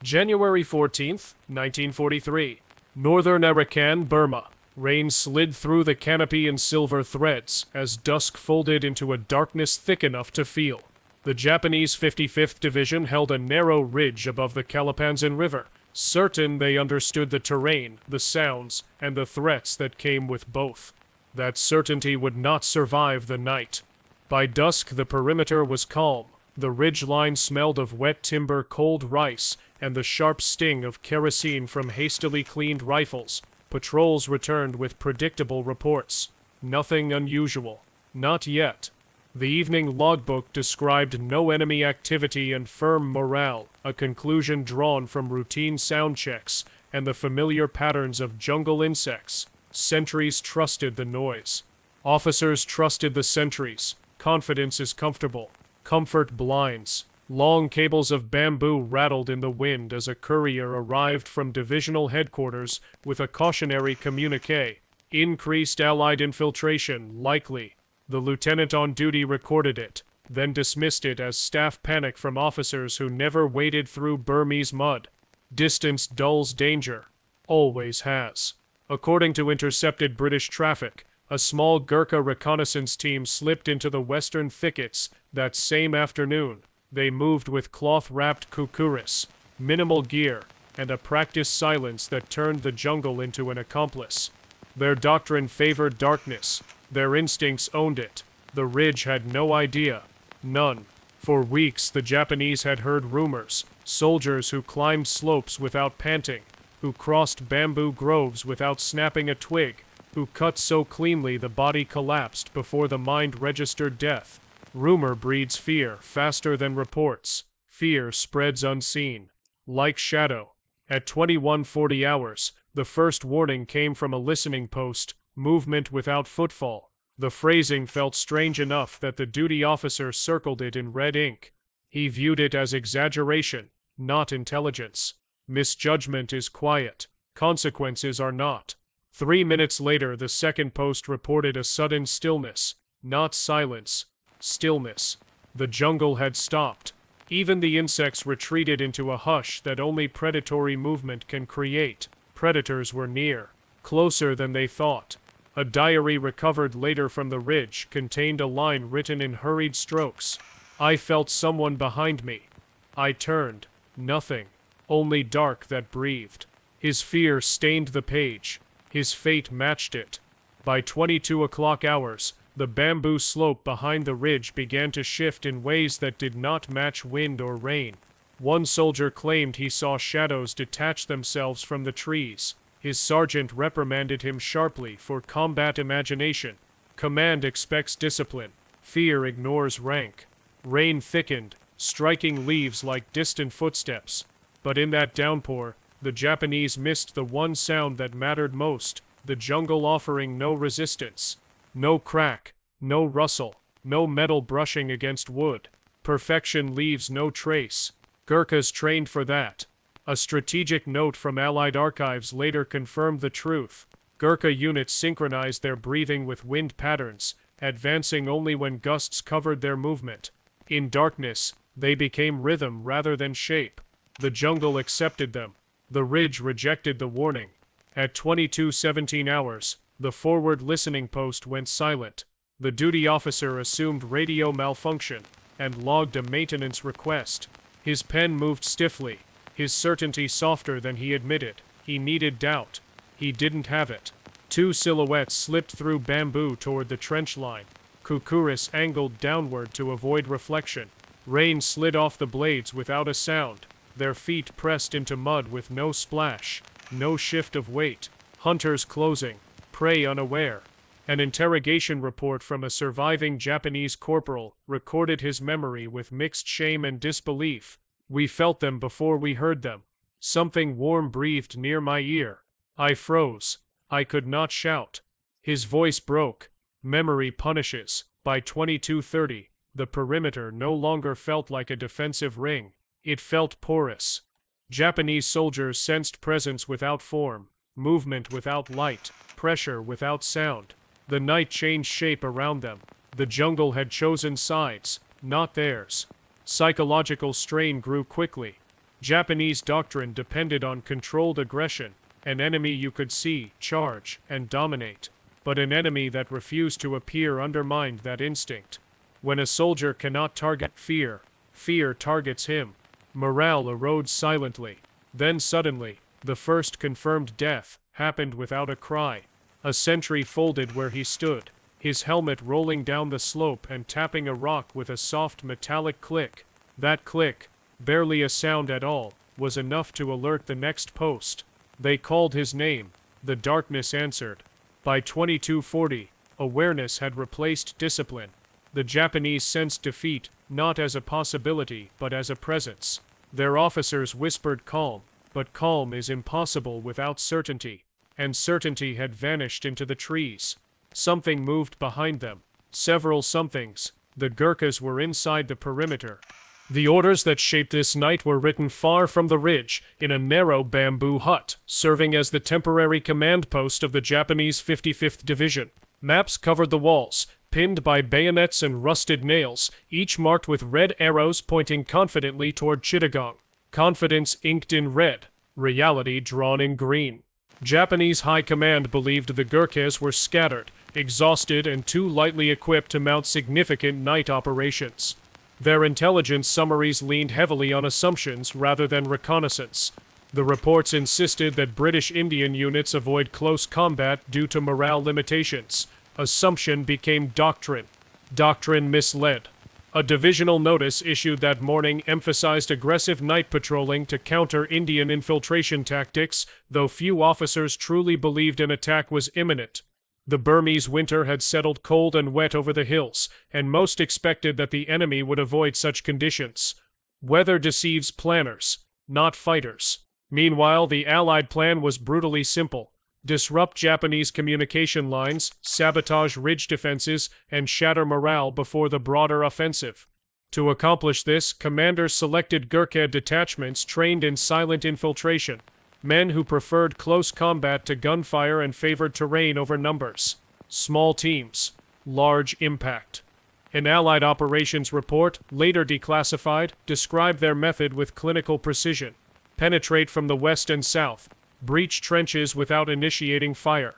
January 14th, 1943. Northern Arakan, Burma. Rain slid through the canopy in silver threads as dusk folded into a darkness thick enough to feel. The Japanese 55th Division held a narrow ridge above the Kalapanzan River, certain they understood the terrain, the sounds, and the threats that came with both. That certainty would not survive the night. By dusk, the perimeter was calm. The ridge line smelled of wet timber, cold rice, and the sharp sting of kerosene from hastily cleaned rifles. Patrols returned with predictable reports. Nothing unusual. Not yet. The evening logbook described no enemy activity and firm morale, a conclusion drawn from routine sound checks and the familiar patterns of jungle insects. Sentries trusted the noise. Officers trusted the sentries. Confidence is comfortable. Comfort blinds. Long cables of bamboo rattled in the wind as a courier arrived from divisional headquarters with a cautionary communique. Increased Allied infiltration, likely. The lieutenant on duty recorded it, then dismissed it as staff panic from officers who never waded through Burmese mud. Distance dulls danger. Always has. According to intercepted British traffic, a small Gurkha reconnaissance team slipped into the western thickets that same afternoon. They moved with cloth-wrapped khukuris, minimal gear, and a practiced silence that turned the jungle into an accomplice. Their doctrine favored darkness. Their instincts owned it. The ridge had no idea. None. For weeks, the Japanese had heard rumors. Soldiers who climbed slopes without panting, who crossed bamboo groves without snapping a twig, who cut so cleanly the body collapsed before the mind registered death. Rumor breeds fear faster than reports. Fear spreads unseen. Like shadow. At 21:40 hours, the first warning came from a listening post, movement without footfall. The phrasing felt strange enough that the duty officer circled it in red ink. He viewed it as exaggeration, not intelligence. Misjudgment is quiet. Consequences are not. 3 minutes later, the second post reported a sudden stillness. Not silence. Stillness. The jungle had stopped. Even the insects retreated into a hush that only predatory movement can create. Predators were near. Closer than they thought. A diary recovered later from the ridge contained a line written in hurried strokes. I felt someone behind me. I turned. Nothing. Only dark that breathed. His fear stained the page. His fate matched it. By 22 o'clock hours, the bamboo slope behind the ridge began to shift in ways that did not match wind or rain. One soldier claimed he saw shadows detach themselves from the trees. His sergeant reprimanded him sharply for combat imagination. Command expects discipline. Fear ignores rank. Rain thickened, striking leaves like distant footsteps. But in that downpour, the Japanese missed the one sound that mattered most, the jungle offering no resistance. No crack, no rustle, no metal brushing against wood. Perfection leaves no trace. Gurkhas trained for that. A strategic note from Allied archives later confirmed the truth. Gurkha units synchronized their breathing with wind patterns, advancing only when gusts covered their movement. In darkness, they became rhythm rather than shape. The jungle accepted them. The ridge rejected the warning. At 22:17 hours, the forward listening post went silent. The duty officer assumed radio malfunction and logged a maintenance request. His pen moved stiffly, his certainty softer than he admitted. He needed doubt. He didn't have it. Two silhouettes slipped through bamboo toward the trench line. Khukuris angled downward to avoid reflection. Rain slid off the blades without a sound. Their feet pressed into mud with no splash, no shift of weight. Hunters closing. Prey unaware. An interrogation report from a surviving Japanese corporal recorded his memory with mixed shame and disbelief. We felt them before we heard them. Something warm breathed near my ear. I froze. I could not shout. His voice broke. Memory punishes. By 22:30, the perimeter no longer felt like a defensive ring. It felt porous. Japanese soldiers sensed presence without form, movement without light, pressure without sound. The night changed shape around them. The jungle had chosen sides, not theirs. Psychological strain grew quickly. Japanese doctrine depended on controlled aggression, an enemy you could see, charge, and dominate, but an enemy that refused to appear undermined that instinct. When a soldier cannot target fear, fear targets him. Morale erodes silently. Then suddenly, the first confirmed death happened without a cry. A sentry folded where he stood, his helmet rolling down the slope and tapping a rock with a soft metallic click. That click, barely a sound at all, was enough to alert the next post. They called his name. The darkness answered. By 2240, awareness had replaced discipline. The Japanese sensed defeat, not as a possibility, but as a presence. Their officers whispered calm, but calm is impossible without certainty, and certainty had vanished into the trees. Something moved behind them. Several somethings. The Gurkhas were inside the perimeter. The orders that shaped this night were written far from the ridge, in a narrow bamboo hut, serving as the temporary command post of the Japanese 55th Division. Maps covered the walls, pinned by bayonets and rusted nails, each marked with red arrows pointing confidently toward Chittagong. Confidence inked in red, reality drawn in green. Japanese high command believed the Gurkhas were scattered, exhausted, and too lightly equipped to mount significant night operations. Their intelligence summaries leaned heavily on assumptions rather than reconnaissance. The reports insisted that British Indian units avoid close combat due to morale limitations. Assumption became doctrine. Doctrine misled. A divisional notice issued that morning emphasized aggressive night patrolling to counter Indian infiltration tactics, though few officers truly believed an attack was imminent. The Burmese winter had settled cold and wet over the hills, and most expected that the enemy would avoid such conditions. Weather deceives planners, not fighters. Meanwhile, the Allied plan was brutally simple: disrupt Japanese communication lines, sabotage ridge defenses, and shatter morale before the broader offensive. To accomplish this, commanders selected Gurkha detachments trained in silent infiltration, men who preferred close combat to gunfire and favored terrain over numbers. Small teams, large impact. An Allied operations report, later declassified, described their method with clinical precision: penetrate from the west and south, breach trenches without initiating fire,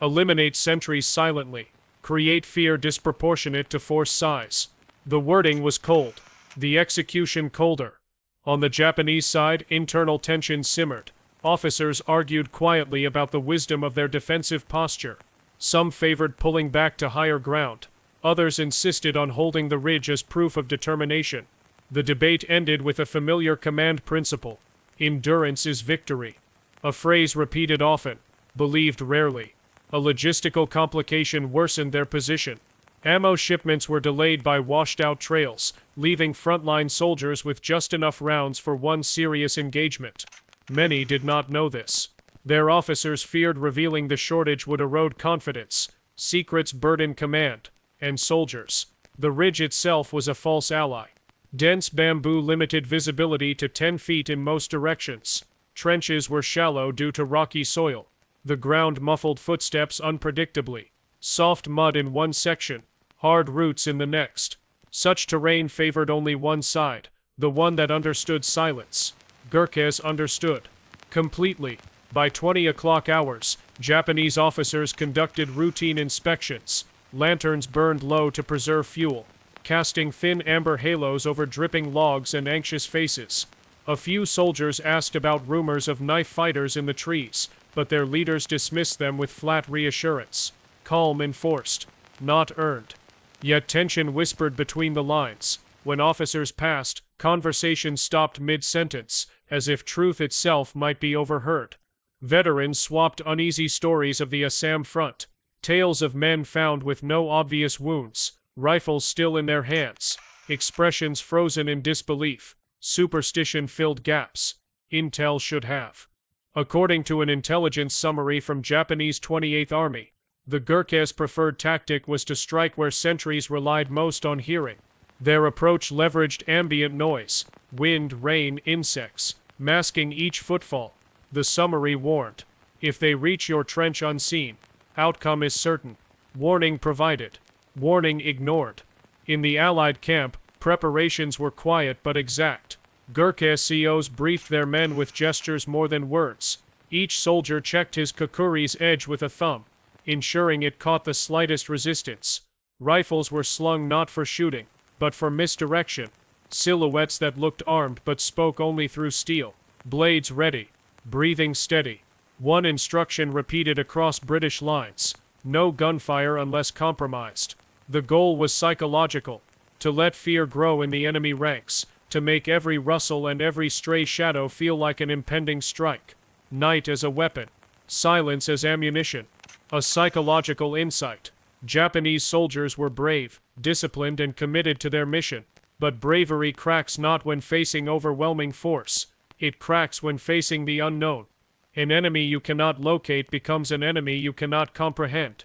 eliminate sentries silently, create fear disproportionate to force size. The wording was cold, the execution colder. On the Japanese side, internal tension simmered. Officers argued quietly about the wisdom of their defensive posture. Some favored pulling back to higher ground. Others insisted on holding the ridge as proof of determination. The debate ended with a familiar command principle: endurance is victory. A phrase repeated often, believed rarely. A logistical complication worsened their position. Ammo shipments were delayed by washed-out trails, leaving frontline soldiers with just enough rounds for one serious engagement. Many did not know this. Their officers feared revealing the shortage would erode confidence. Secrets burdened command. And soldiers. The ridge itself was a false ally. Dense bamboo limited visibility to 10 feet in most directions. Trenches were shallow due to rocky soil. The ground muffled footsteps unpredictably. Soft mud in one section, hard roots in the next. Such terrain favored only one side, the one that understood silence. Gurkhas understood. Completely. By 20 o'clock hours, Japanese officers conducted routine inspections. Lanterns burned low to preserve fuel, casting thin amber halos over dripping logs and anxious faces. A few soldiers asked about rumors of knife fighters in the trees, but their leaders dismissed them with flat reassurance. Calm enforced, not earned. Yet tension whispered between the lines. When officers passed, conversation stopped mid-sentence, as if truth itself might be overheard. Veterans swapped uneasy stories of the Assam front. Tales of men found with no obvious wounds, rifles still in their hands, expressions frozen in disbelief. Superstition filled gaps. Intel should have. According to an intelligence summary from Japanese 28th Army, the Gurkhas' preferred tactic was to strike where sentries relied most on hearing. Their approach leveraged ambient noise, wind, rain, insects, masking each footfall. The summary warned, if they reach your trench unseen, outcome is certain. Warning provided. Warning ignored. In the Allied camp, preparations were quiet but exact. Gurkha COs briefed their men with gestures more than words. Each soldier checked his khukuri's edge with a thumb, ensuring it caught the slightest resistance. Rifles were slung not for shooting, but for misdirection. Silhouettes that looked armed but spoke only through steel. Blades ready. Breathing steady. One instruction repeated across British lines: no gunfire unless compromised. The goal was psychological: to let fear grow in the enemy ranks, to make every rustle and every stray shadow feel like an impending strike. Night as a weapon. Silence as ammunition. A psychological insight. Japanese soldiers were brave, disciplined, and committed to their mission. But bravery cracks not when facing overwhelming force. It cracks when facing the unknown. An enemy you cannot locate becomes an enemy you cannot comprehend.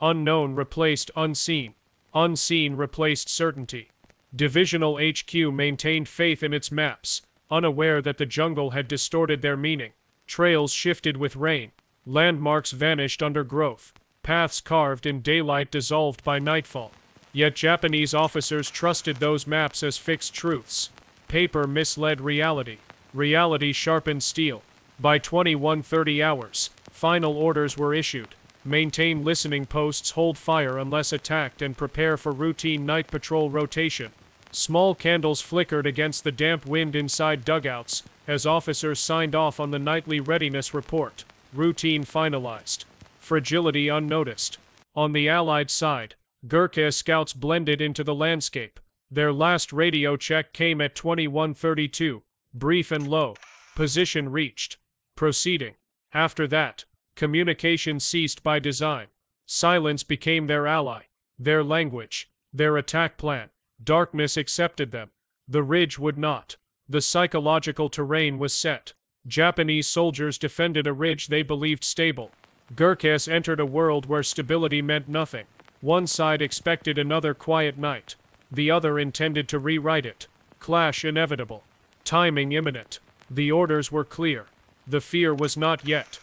Unknown replaced unseen. Unseen replaced certainty. Divisional HQ maintained faith in its maps, unaware that the jungle had distorted their meaning. Trails shifted with rain. Landmarks vanished under growth. Paths carved in daylight dissolved by nightfall. Yet Japanese officers trusted those maps as fixed truths. Paper misled reality. Reality sharpened steel. By 21:30 hours, final orders were issued. Maintain listening posts, hold fire unless attacked, and prepare for routine night patrol rotation. Small candles flickered against the damp wind inside dugouts as officers signed off on the nightly readiness report. Routine finalized. Fragility unnoticed. On the Allied side, Gurkha scouts blended into the landscape. Their last radio check came at 21:32, brief and low. Position reached. Proceeding. After that, communication ceased by design. Silence became their ally, their language, their attack plan. Darkness accepted them. The ridge would not. The psychological terrain was set. Japanese soldiers defended a ridge they believed stable. Gurkhas entered a world where stability meant nothing. One side expected another quiet night. The other intended to rewrite it. Clash inevitable. Timing imminent. The orders were clear. The fear was not yet.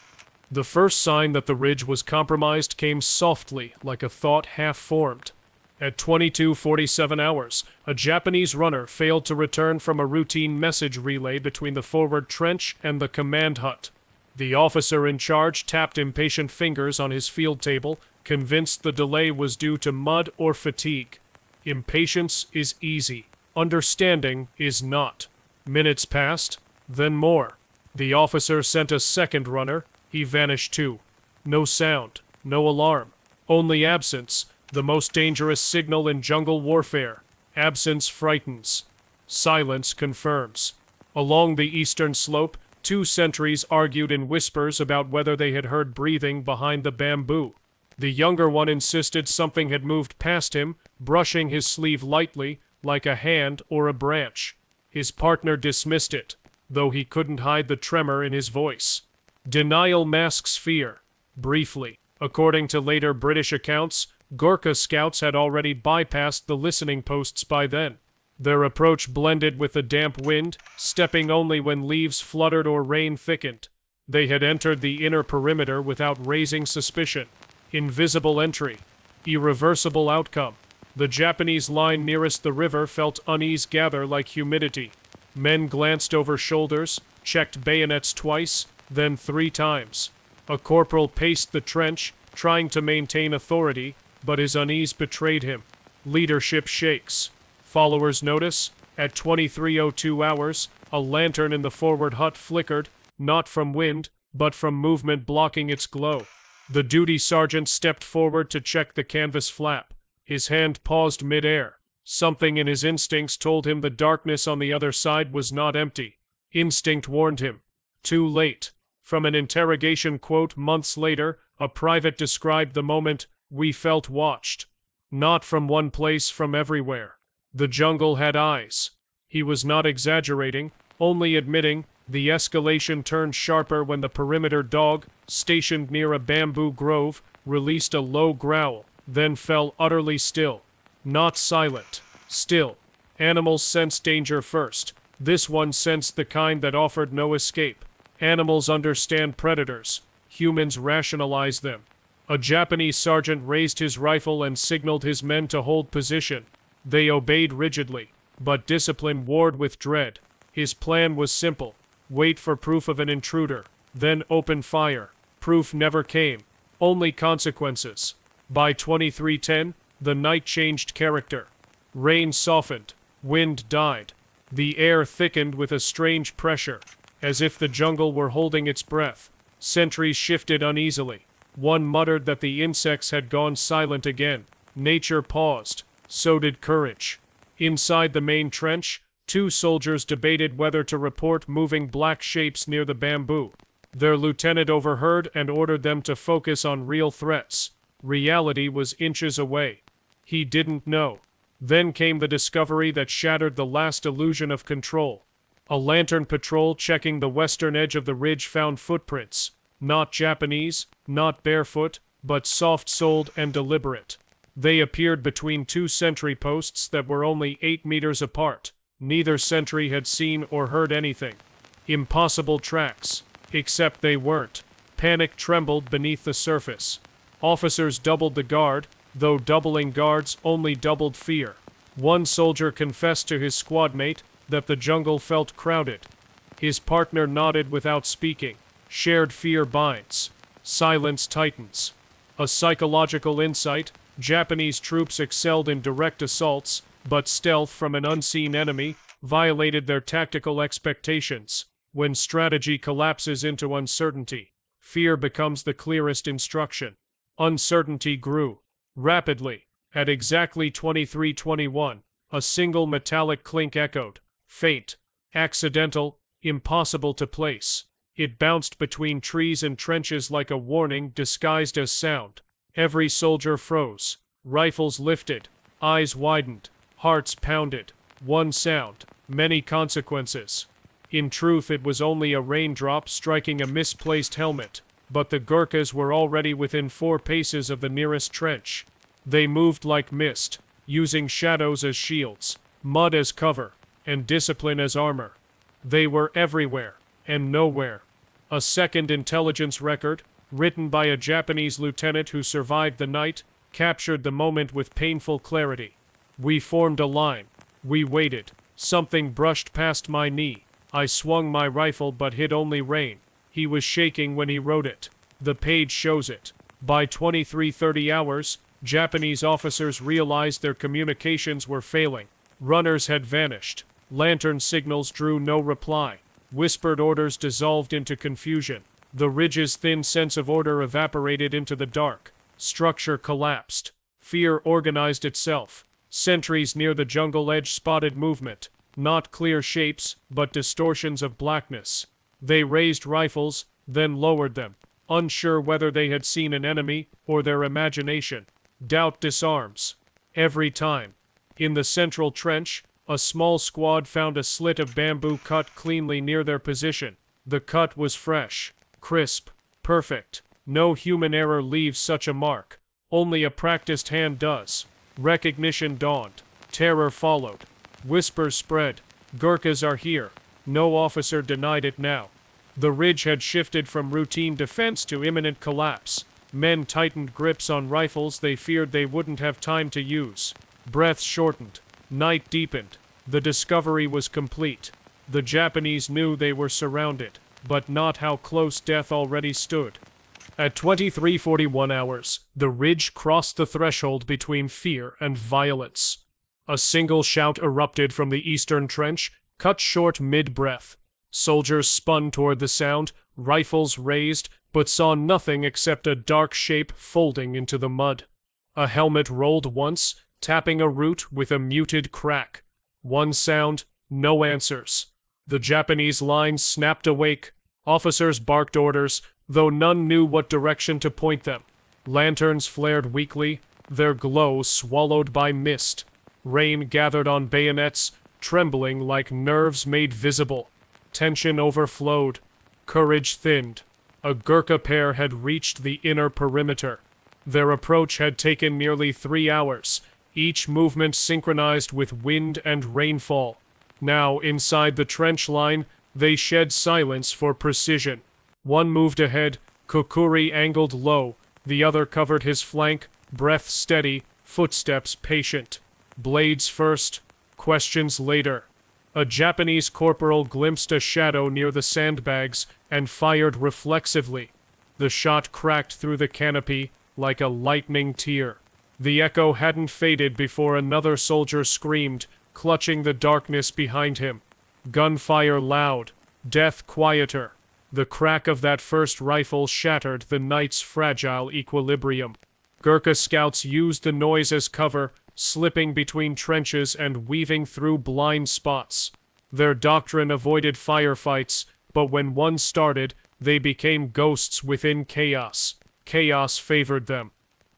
The first sign that the ridge was compromised came softly, like a thought half-formed. At 22:47 hours, a Japanese runner failed to return from a routine message relay between the forward trench and the command hut. The officer in charge tapped impatient fingers on his field table, convinced the delay was due to mud or fatigue. Impatience is easy. Understanding is not. Minutes passed, then more. The officer sent a second runner. He vanished too. No sound, no alarm, only absence, the most dangerous signal in jungle warfare. Absence frightens. Silence confirms. Along the eastern slope, two sentries argued in whispers about whether they had heard breathing behind the bamboo. The younger one insisted something had moved past him, brushing his sleeve lightly, like a hand or a branch. His partner dismissed it, though he couldn't hide the tremor in his voice. Denial masks fear. Briefly, according to later British accounts, Gurkha scouts had already bypassed the listening posts by then. Their approach blended with the damp wind, stepping only when leaves fluttered or rain thickened. They had entered the inner perimeter without raising suspicion. Invisible entry. Irreversible outcome. The Japanese line nearest the river felt unease gather like humidity. Men glanced over shoulders, checked bayonets twice, then 3 times. A corporal paced the trench, trying to maintain authority, but his unease betrayed him. Leadership shakes. Followers notice. At 23:02 hours, a lantern in the forward hut flickered, not from wind, but from movement blocking its glow. The duty sergeant stepped forward to check the canvas flap. His hand paused mid-air. Something in his instincts told him the darkness on the other side was not empty. Instinct warned him. Too late. From an interrogation quote months later, a private described the moment, "We felt watched." Not from one place, from everywhere. The jungle had eyes. He was not exaggerating, only admitting. The escalation turned sharper when the perimeter dog, stationed near a bamboo grove, released a low growl, then fell utterly still. Not silent. Still. Animals sense danger first. This one sensed the kind that offered no escape. Animals understand predators. Humans rationalize them. A Japanese sergeant raised his rifle and signaled his men to hold position. They obeyed rigidly, but discipline warred with dread. His plan was simple: wait for proof of an intruder, then open fire. Proof never came, only consequences. By 2310, the night changed character. Rain softened, wind died. The air thickened with a strange pressure, as if the jungle were holding its breath. Sentries shifted uneasily. One muttered that the insects had gone silent again. Nature paused. So did courage. Inside the main trench, two soldiers debated whether to report moving black shapes near the bamboo. Their lieutenant overheard and ordered them to focus on real threats. Reality was inches away. He didn't know. Then came the discovery that shattered the last illusion of control. A lantern patrol checking the western edge of the ridge found footprints. Not Japanese, not barefoot, but soft-soled and deliberate. They appeared between two sentry posts that were only 8 meters apart. Neither sentry had seen or heard anything. Impossible tracks. Except they weren't. Panic trembled beneath the surface. Officers doubled the guard, though doubling guards only doubled fear. One soldier confessed to his squadmate that the jungle felt crowded. His partner nodded without speaking. Shared fear binds. Silence tightens. A psychological insight: Japanese troops excelled in direct assaults, but stealth from an unseen enemy violated their tactical expectations. When strategy collapses into uncertainty, fear becomes the clearest instruction. Uncertainty grew. Rapidly. At exactly 23:21, a single metallic clink echoed. Faint. Accidental. Impossible to place. It bounced between trees and trenches like a warning disguised as sound. Every soldier froze. Rifles lifted. Eyes widened. Hearts pounded. One sound. Many consequences. In truth, it was only a raindrop striking a misplaced helmet. But the Gurkhas were already within 4 paces of the nearest trench. They moved like mist, using shadows as shields, mud as cover, and discipline as armor. They were everywhere, and nowhere. A second intelligence record, written by a Japanese lieutenant who survived the night, captured the moment with painful clarity. We formed a line. We waited. Something brushed past my knee. I swung my rifle but hit only rain. He was shaking when he wrote it. The page shows it. By 23:30 hours, Japanese officers realized their communications were failing. Runners had vanished. Lantern signals drew no reply. Whispered orders dissolved into confusion. The ridge's thin sense of order evaporated into the dark. Structure collapsed. Fear organized itself. Sentries near the jungle edge spotted movement. Not clear shapes, but distortions of blackness. They raised rifles, then lowered them, unsure whether they had seen an enemy or their imagination. Doubt disarms. Every time. In the central trench, a small squad found a slit of bamboo cut cleanly near their position. The cut was fresh, crisp, perfect. No human error leaves such a mark. Only a practiced hand does. Recognition dawned. Terror followed. Whispers spread. Gurkhas are here. No officer denied it now. The ridge had shifted from routine defense to imminent collapse. Men tightened grips on rifles they feared they wouldn't have time to use. Breaths shortened. Night deepened. The discovery was complete. The Japanese knew they were surrounded, but not how close death already stood. At 23:41 hours, the ridge crossed the threshold between fear and violence. A single shout erupted from the eastern trench, cut short mid-breath. Soldiers spun toward the sound, rifles raised, but saw nothing except a dark shape folding into the mud. A helmet rolled once, tapping a root with a muted crack. One sound, no answers. The Japanese lines snapped awake. Officers barked orders, though none knew what direction to point them. Lanterns flared weakly, their glow swallowed by mist. Rain gathered on bayonets, trembling like nerves made visible. Tension overflowed. Courage thinned. A Gurkha pair had reached the inner perimeter. Their approach had taken nearly 3 hours, each movement synchronized with wind and rainfall. Now, inside the trench line, they shed silence for precision. One moved ahead, khukuri angled low, the other covered his flank, breath steady, footsteps patient. Blades first, questions later. A Japanese corporal glimpsed a shadow near the sandbags and fired reflexively. The shot cracked through the canopy like a lightning tear. The echo hadn't faded before another soldier screamed, clutching the darkness behind him. Gunfire loud, death quieter. The crack of that first rifle shattered the night's fragile equilibrium. Gurkha scouts used the noise as cover, slipping between trenches and weaving through blind spots. Their doctrine avoided firefights, but when one started, they became ghosts within chaos. Chaos favored them.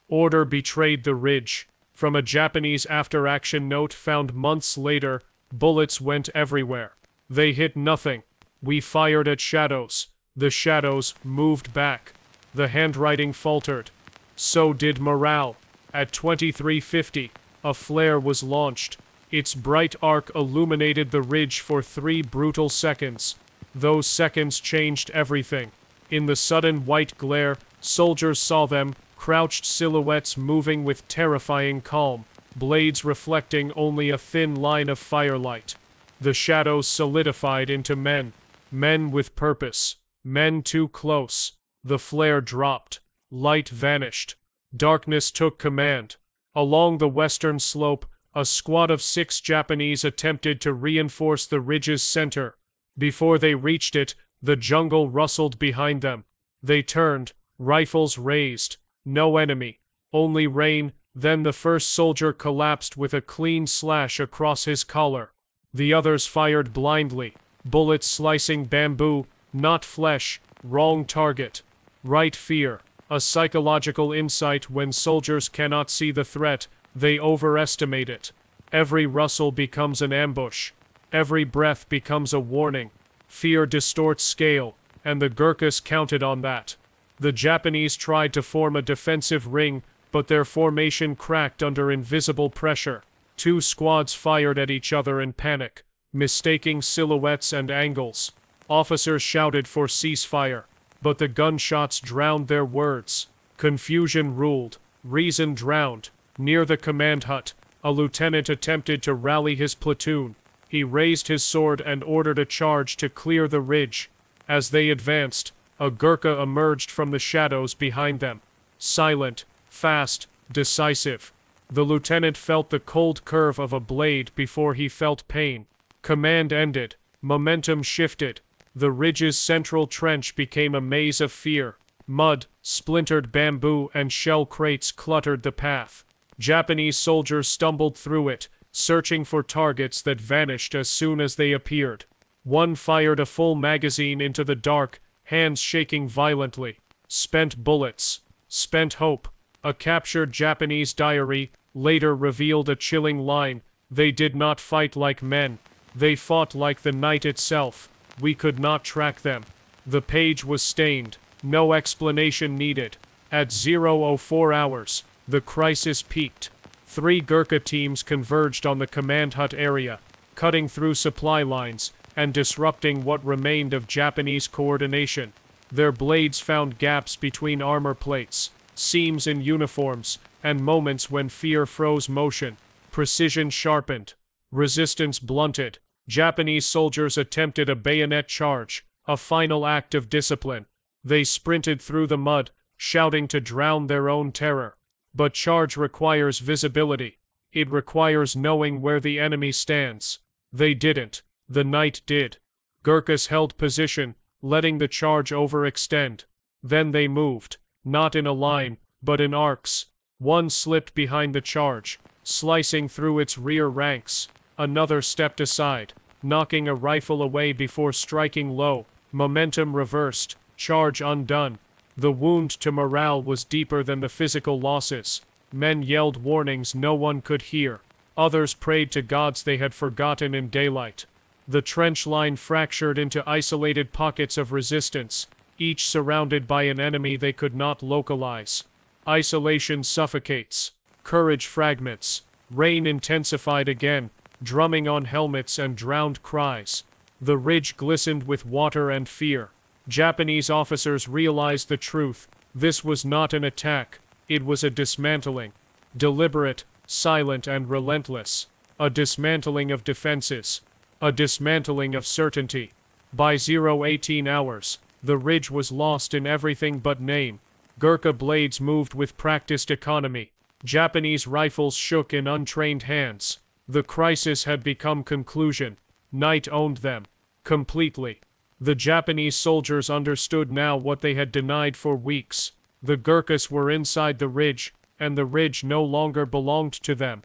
Order betrayed the ridge. From a Japanese after-action note found months later, bullets went everywhere. They hit nothing. We fired at shadows. The shadows moved back. The handwriting faltered. So did morale. At 23:50, a flare was launched. Its bright arc illuminated the ridge for 3 brutal seconds. Those seconds changed everything. In the sudden white glare, soldiers saw them, crouched silhouettes moving with terrifying calm, blades reflecting only a thin line of firelight. The shadows solidified into men. Men with purpose. Men too close. The flare dropped. Light vanished. Darkness took command. Along the western slope, a squad of 6 Japanese attempted to reinforce the ridge's center. Before they reached it, the jungle rustled behind them. They turned, rifles raised. No enemy. Only rain. Then the first soldier collapsed with a clean slash across his collar. The others fired blindly. Bullets slicing bamboo, not flesh. Wrong target. Right fear. A psychological insight: when soldiers cannot see the threat, they overestimate it. Every rustle becomes an ambush. Every breath becomes a warning. Fear distorts scale, and the Gurkhas counted on that. The Japanese tried to form a defensive ring, but their formation cracked under invisible pressure. 2 squads fired at each other in panic, mistaking silhouettes and angles. Officers shouted for ceasefire, but the gunshots drowned their words. Confusion ruled. Reason drowned. Near the command hut, a lieutenant attempted to rally his platoon. He raised his sword and ordered a charge to clear the ridge. As they advanced, a Gurkha emerged from the shadows behind them. Silent, fast, decisive. The lieutenant felt the cold curve of a blade before he felt pain. Command ended. Momentum shifted. The ridge's central trench became a maze of fear. Mud, splintered bamboo, and shell crates cluttered the path. Japanese soldiers stumbled through it, searching for targets that vanished as soon as they appeared. One fired a full magazine into the dark, hands shaking violently. Spent bullets. Spent hope. A captured Japanese diary later revealed a chilling line: "They did not fight like men. They fought like the night itself. We could not track them." The page was stained. No explanation needed. At 0:04 hours, the crisis peaked. 3 Gurkha teams converged on the command hut area, cutting through supply lines and disrupting what remained of Japanese coordination. Their blades found gaps between armor plates, seams in uniforms, and moments when fear froze motion. Precision sharpened. Resistance blunted. Japanese soldiers attempted a bayonet charge, a final act of discipline. They sprinted through the mud, shouting to drown their own terror. But charge requires visibility. It requires knowing where the enemy stands. They didn't. The night did. Gurkhas held position, letting the charge overextend. Then they moved, not in a line, but in arcs. One slipped behind the charge, slicing through its rear ranks. Another stepped aside, knocking a rifle away before striking low. Momentum reversed, charge undone. The wound to morale was deeper than the physical losses. Men yelled warnings no one could hear. Others prayed to gods they had forgotten in daylight. The trench line fractured into isolated pockets of resistance, each surrounded by an enemy they could not localize. Isolation suffocates. Courage fragments. Rain intensified again, drumming on helmets and drowned cries. The ridge glistened with water and fear. Japanese officers realized the truth. This was not an attack. It was a dismantling. Deliberate, silent, and relentless. A dismantling of defenses. A dismantling of certainty. By 0:18 hours, the ridge was lost in everything but name. Gurkha blades moved with practiced economy. Japanese rifles shook in untrained hands. The crisis had become conclusion. Night owned them. Completely. The Japanese soldiers understood now what they had denied for weeks. The Gurkhas were inside the ridge, and the ridge no longer belonged to them.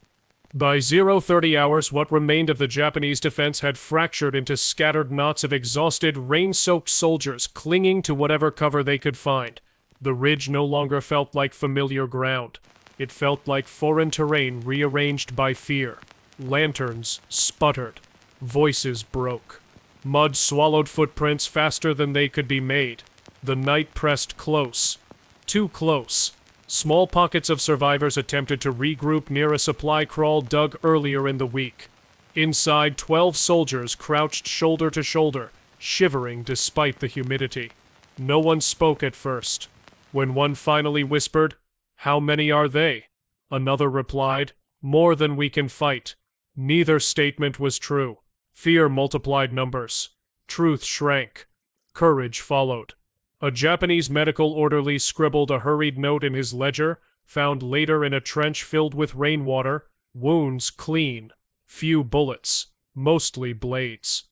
By 0:30 hours, what remained of the Japanese defense had fractured into scattered knots of exhausted, rain-soaked soldiers clinging to whatever cover they could find. The ridge no longer felt like familiar ground. It felt like foreign terrain rearranged by fear. Lanterns sputtered. Voices broke. Mud swallowed footprints faster than they could be made. The night pressed close. Too close. Small pockets of survivors attempted to regroup near a supply kraal dug earlier in the week. Inside, 12 soldiers crouched shoulder to shoulder, shivering despite the humidity. No one spoke at first. When one finally whispered, "How many are they?" Another replied, "More than we can fight." Neither statement was true. Fear multiplied numbers. Truth shrank. Courage followed. A Japanese medical orderly scribbled a hurried note in his ledger, found later in a trench filled with rainwater, wounds clean, few bullets, mostly blades.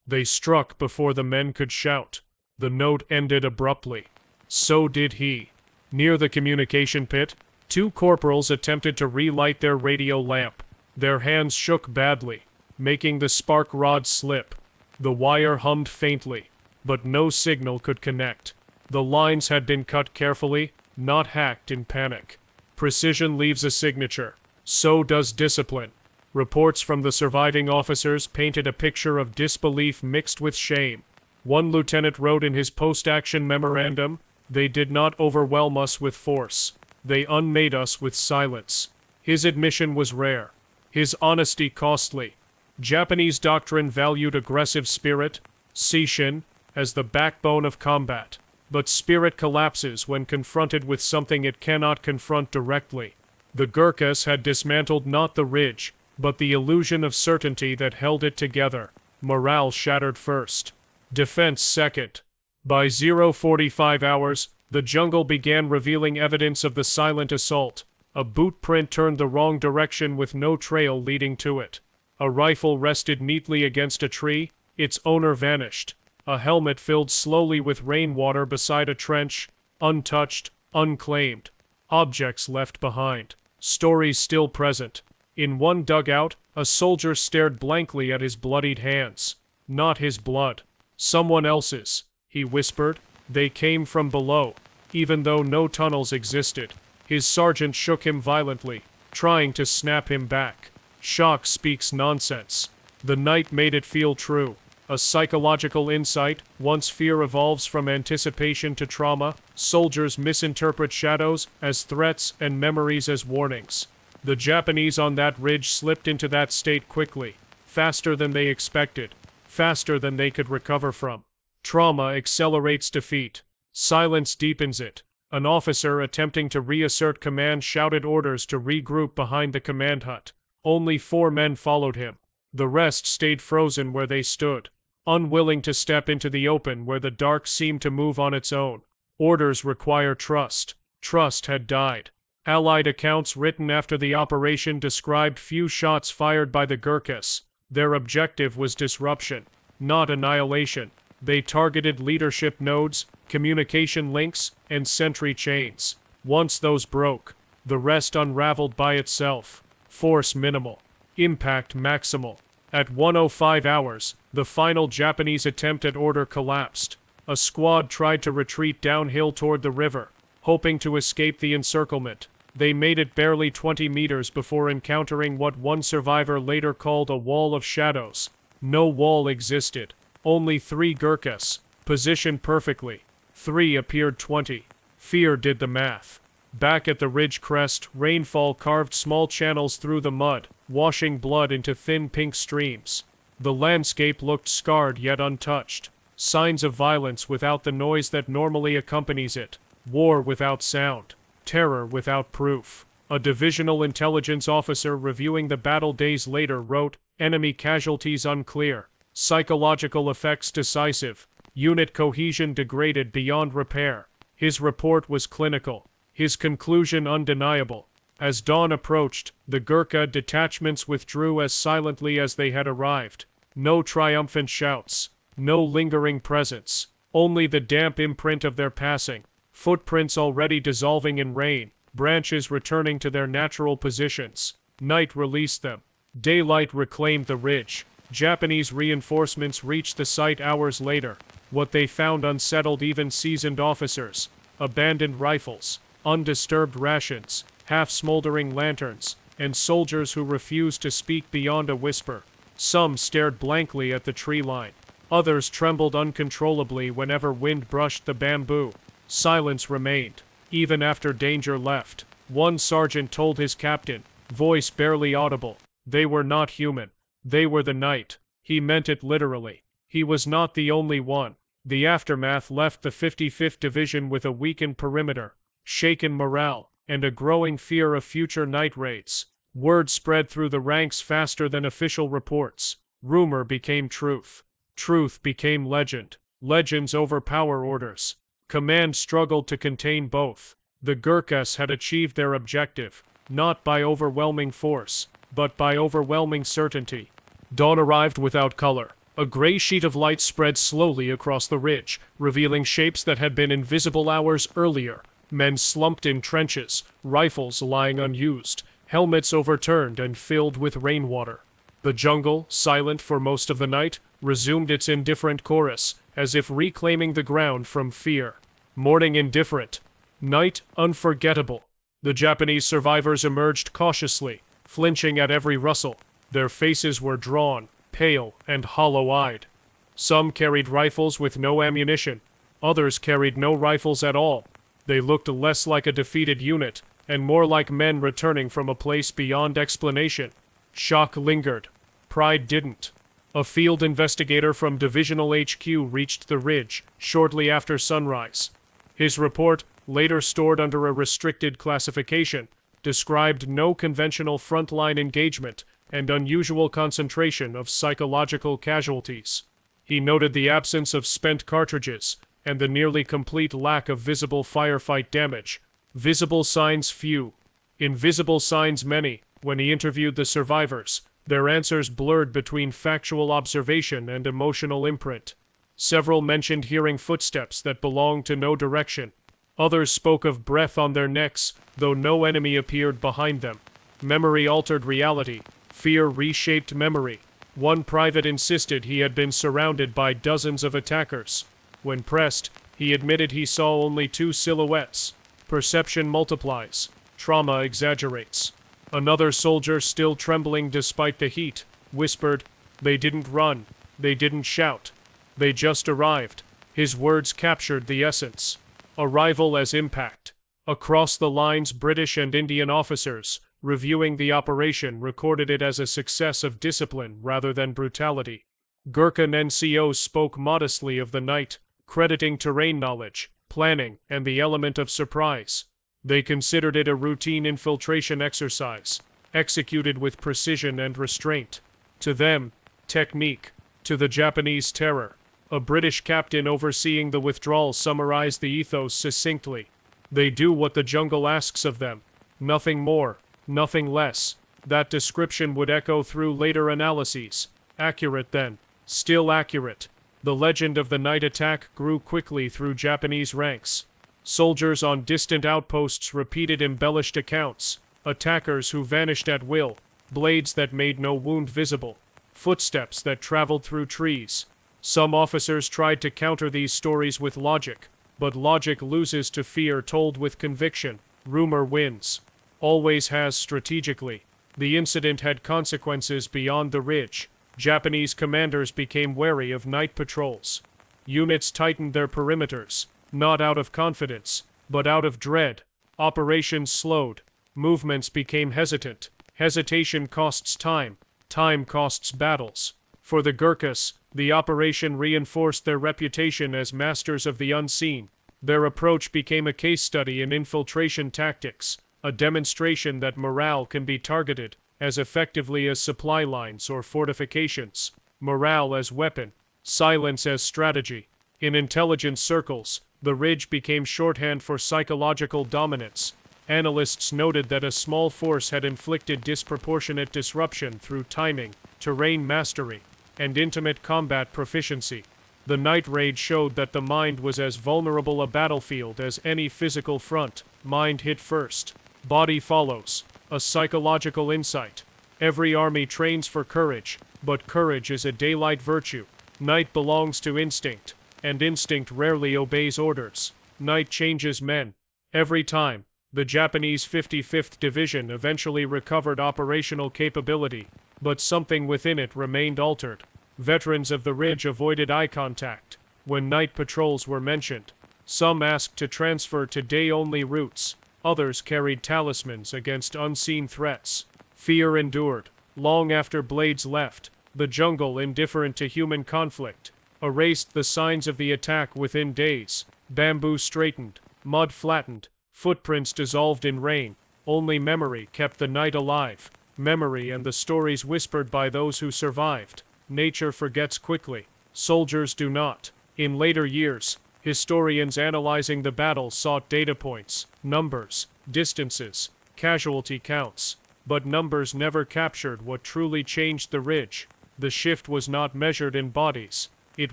They struck before the men could shout. The note ended abruptly. So did he. Near the communication pit, 2 corporals attempted to relight their radio lamp. Their hands shook badly, making the spark rod slip. The wire hummed faintly, but no signal could connect. The lines had been cut carefully, not hacked in panic. Precision leaves a signature. So does discipline. Reports from the surviving officers painted a picture of disbelief mixed with shame. One lieutenant wrote in his post-action memorandum, "They did not overwhelm us with force. They unmade us with silence." His admission was rare. His honesty costly. Japanese doctrine valued aggressive spirit, seishin, as the backbone of combat. But spirit collapses when confronted with something it cannot confront directly. The Gurkhas had dismantled not the ridge, but the illusion of certainty that held it together. Morale shattered first. Defense second. By 0:45 hours, the jungle began revealing evidence of the silent assault. A boot print turned the wrong direction with no trail leading to it. A rifle rested neatly against a tree, its owner vanished. A helmet filled slowly with rainwater beside a trench, untouched, unclaimed. Objects left behind. Stories still present. In one dugout, a soldier stared blankly at his bloodied hands. Not his blood. Someone else's, he whispered. They came from below, even though no tunnels existed. His sergeant shook him violently, trying to snap him back. Shock speaks nonsense. The night made it feel true. A psychological insight, once fear evolves from anticipation to trauma, soldiers misinterpret shadows as threats and memories as warnings. The Japanese on that ridge slipped into that state quickly, faster than they expected, faster than they could recover from. Trauma accelerates defeat. Silence deepens it. An officer attempting to reassert command shouted orders to regroup behind the command hut. Only 4 men followed him. The rest stayed frozen where they stood, unwilling to step into the open where the dark seemed to move on its own. Orders require trust. Trust had died. Allied accounts written after the operation described few shots fired by the Gurkhas. Their objective was disruption, not annihilation. They targeted leadership nodes, communication links, and sentry chains. Once those broke, the rest unraveled by itself. Force minimal. Impact maximal. At 1:05 hours, the final Japanese attempt at order collapsed. A squad tried to retreat downhill toward the river, hoping to escape the encirclement. They made it barely 20 meters before encountering what one survivor later called a wall of shadows. No wall existed. Only 3 Gurkhas, positioned perfectly. 3 appeared 20. Fear did the math. Back at the ridge crest, rainfall carved small channels through the mud, washing blood into thin pink streams. The landscape looked scarred yet untouched. Signs of violence without the noise that normally accompanies it. War without sound. Terror without proof. A divisional intelligence officer reviewing the battle days later wrote, "Enemy casualties unclear. Psychological effects decisive. Unit cohesion degraded beyond repair. His report was clinical. His conclusion undeniable. As dawn approached, the Gurkha detachments withdrew as silently as they had arrived. No triumphant shouts. No lingering presence. Only the damp imprint of their passing. Footprints already dissolving in rain. Branches returning to their natural positions. Night released them. Daylight reclaimed the ridge. Japanese reinforcements reached the site hours later. What they found unsettled even seasoned officers. Abandoned rifles, undisturbed rations, half-smoldering lanterns, and soldiers who refused to speak beyond a whisper. Some stared blankly at the tree line. Others trembled uncontrollably whenever wind brushed the bamboo. Silence remained, even after danger left. One sergeant told his captain, voice barely audible, they were not human. They were the night. He meant it literally. He was not the only one. The aftermath left the 55th Division with a weakened perimeter, shaken morale, and a growing fear of future night raids. Word spread through the ranks faster than official reports. Rumor became truth. Truth became legend. Legends overpower orders. Command struggled to contain both. The Gurkhas had achieved their objective, not by overwhelming force, but by overwhelming certainty. Dawn arrived without color. A gray sheet of light spread slowly across the ridge, revealing shapes that had been invisible hours earlier. Men slumped in trenches, rifles lying unused, helmets overturned and filled with rainwater. The jungle, silent for most of the night, resumed its indifferent chorus, as if reclaiming the ground from fear. Morning indifferent. Night unforgettable. The Japanese survivors emerged cautiously, flinching at every rustle. Their faces were drawn, pale and hollow-eyed. Some carried rifles with no ammunition. Others carried no rifles at all. They looked less like a defeated unit, and more like men returning from a place beyond explanation. Shock lingered. Pride didn't. A field investigator from Divisional HQ reached the ridge shortly after sunrise. His report, later stored under a restricted classification, described no conventional frontline engagement and unusual concentration of psychological casualties. He noted the absence of spent cartridges and the nearly complete lack of visible firefight damage. Visible signs few. Invisible signs many. When he interviewed the survivors, their answers blurred between factual observation and emotional imprint. Several mentioned hearing footsteps that belonged to no direction. Others spoke of breath on their necks, though no enemy appeared behind them. Memory altered reality. Fear reshaped memory. One private insisted he had been surrounded by dozens of attackers. When pressed, he admitted he saw only 2 silhouettes. Perception multiplies. Trauma exaggerates. Another soldier, still trembling despite the heat, whispered, "They didn't run. They didn't shout. They just arrived." His words captured the essence. Arrival as impact. Across the lines, British and Indian officers, reviewing the operation, recorded it as a success of discipline rather than brutality. Gurkha NCOs spoke modestly of the night, crediting terrain knowledge, planning, and the element of surprise. They considered it a routine infiltration exercise, executed with precision and restraint. To them, technique. To the Japanese, terror. A British captain overseeing the withdrawal summarized the ethos succinctly. They do what the jungle asks of them. Nothing more, nothing less. That description would echo through later analyses. Accurate then. Still accurate. The legend of the night attack grew quickly through Japanese ranks. Soldiers on distant outposts repeated embellished accounts. Attackers who vanished at will. Blades that made no wound visible. Footsteps that traveled through trees. Some officers tried to counter these stories with logic, but logic loses to fear told with conviction. Rumor wins. Always has strategically. The incident had consequences beyond the ridge. Japanese commanders became wary of night patrols. Units tightened their perimeters, not out of confidence, but out of dread. Operations slowed. Movements became hesitant. Hesitation costs time. Time costs battles. For the Gurkhas, the operation reinforced their reputation as masters of the unseen. Their approach became a case study in infiltration tactics, a demonstration that morale can be targeted as effectively as supply lines or fortifications. morale as weapon, silence as strategy. In intelligence circles, the ridge became shorthand for psychological dominance. Analysts noted that a small force had inflicted disproportionate disruption through timing, terrain mastery, and intimate combat proficiency. The night raid showed that the mind was as vulnerable a battlefield as any physical front. Mind hit first. Body follows. A psychological insight. Every army trains for courage, but courage is a daylight virtue. Night belongs to instinct, and instinct rarely obeys orders. Night changes men. Every time. The Japanese 55th Division eventually recovered operational capability, but something within it remained altered. Veterans of the ridge avoided eye contact when night patrols were mentioned. Some asked to transfer to day-only routes. Others carried talismans against unseen threats. Fear endured. Long after blades left, the jungle, indifferent to human conflict, erased the signs of the attack within days. Bamboo straightened, mud flattened, footprints dissolved in rain. Only memory kept the night alive. Memory and the stories whispered by those who survived. Nature forgets quickly. Soldiers do not. In later years, historians analyzing the battle sought data points, numbers, distances, casualty counts. But numbers never captured what truly changed the ridge. The shift was not measured in bodies. It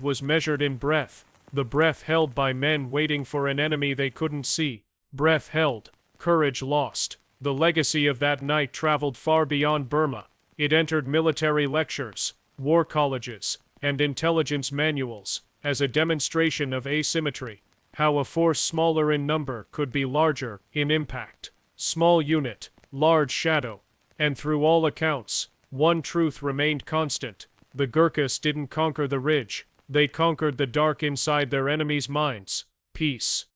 was measured in breath. The breath held by men waiting for an enemy they couldn't see. Breath held. Courage lost. The legacy of that night traveled far beyond Burma. It entered military lectures, war colleges, and intelligence manuals, as a demonstration of asymmetry. How a force smaller in number could be larger in impact. Small unit, large shadow. And through all accounts, one truth remained constant. The Gurkhas didn't conquer the ridge. They conquered the dark inside their enemies' minds. Peace.